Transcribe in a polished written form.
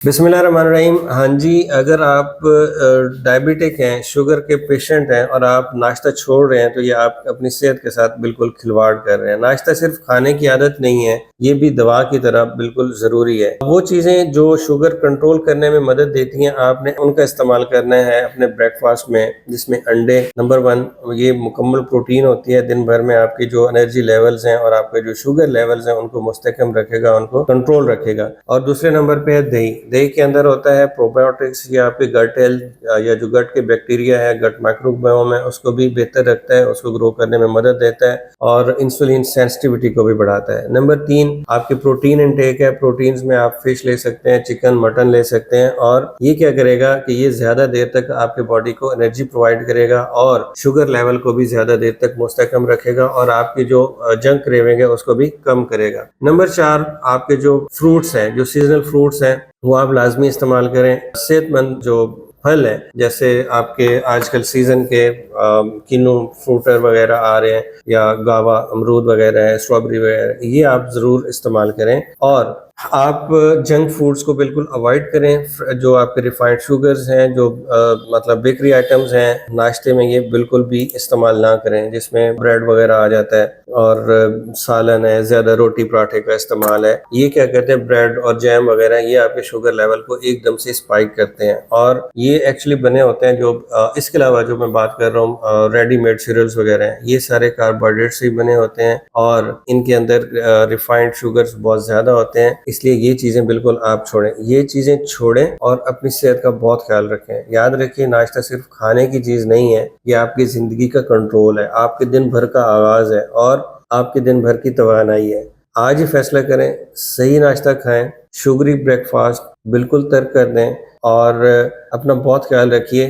बिस्मिल्लाहिर्रहमानिर्रहीम। हाँ जी, अगर आप डायबिटिक हैं, शुगर के पेशेंट हैं और आप नाश्ता छोड़ रहे हैं, तो ये आप अपनी सेहत के साथ बिल्कुल खिलवाड़ कर रहे हैं। नाश्ता सिर्फ खाने की आदत नहीं है, ये भी दवा की तरह बिल्कुल ज़रूरी है। वो चीज़ें जो शुगर कंट्रोल करने में मदद देती हैं, आपने उनका इस्तेमाल करना है अपने ब्रेकफास्ट में, जिसमें अंडे नंबर 1, ये मुकम्मल प्रोटीन होती है, दिन भर में आपकी जो एनर्जी लेवल्स हैं और आपके जो शुगर लेवल्स हैं उनको मुस्तकम रखेगा, उनको कंट्रोल रखेगा। और दूसरे नंबर पे है दही। दही के अंदर होता है प्रोबायोटिक्स, या आपके गट हेल्थ या जो गट के बैक्टीरिया है, गट माइक्रोबायोम है, उसको भी बेहतर रखता है, उसको ग्रो करने में मदद देता है और इंसुलिन सेंसिटिविटी को भी बढ़ाता है। नंबर 3 आपके प्रोटीन इनटेक है। प्रोटीन्स में आप फिश ले सकते हैं, चिकन, मटन ले सकते हैं, और ये क्या करेगा कि ये ज्यादा देर तक आपके बॉडी को एनर्जी प्रोवाइड करेगा और शुगर लेवल को भी ज्यादा देर तक मुस्तकम रखेगा और आपकी जो जंक क्रेविंग है उसको भी कम करेगा। नंबर 4 आपके जो फ्रूट्स हैं, जो सीजनल फ्रूट्स हैं, वो आप लाजमी इस्तेमाल करें। सेहतमंद जो फल है, जैसे आपके आजकल सीजन के किन्नू फ्रूटर वगैरह आ रहे हैं, या गावा अमरूद वगैरह है, स्ट्रॉबेरी वगैरह, ये आप ज़रूर इस्तेमाल करें। और आप जंक फूड्स को बिल्कुल अवॉइड करें। जो आपके रिफाइंड शुगर्स हैं, जो मतलब बेकरी आइटम्स हैं, नाश्ते में ये बिल्कुल भी इस्तेमाल ना करें, जिसमें ब्रेड वगैरह आ जाता है और सालन है, ज़्यादा रोटी पराठे का इस्तेमाल है। ये क्या कहते हैं, ब्रेड और जैम वगैरह, ये आपके शुगर लेवल को एकदम से स्पाइक करते हैं। और ये एक्चुअली बने होते हैं जो इसके अलावा जो मैं बात कर रहा हूँ, रेडीमेड सीरियल्स वगैरह हैं, ये सारे कार्बोहाइड्रेट से ही बने होते हैं और इनके अंदर रिफाइंड शुगर्स बहुत ज़्यादा होते हैं। इसलिए ये चीज़ें बिल्कुल आप छोड़ें, ये चीज़ें छोड़ें और अपनी सेहत का बहुत ख्याल रखें। याद रखिए, नाश्ता सिर्फ खाने की चीज़ नहीं है, ये आपकी ज़िंदगी का कंट्रोल है, आपके दिन भर का आगाज़ है और आपके दिन भर की तवानाई है। आज ही फैसला करें, सही नाश्ता खाएं, शुगरी ब्रेकफास्ट बिल्कुल तर्क कर दें और अपना बहुत ख्याल रखिए।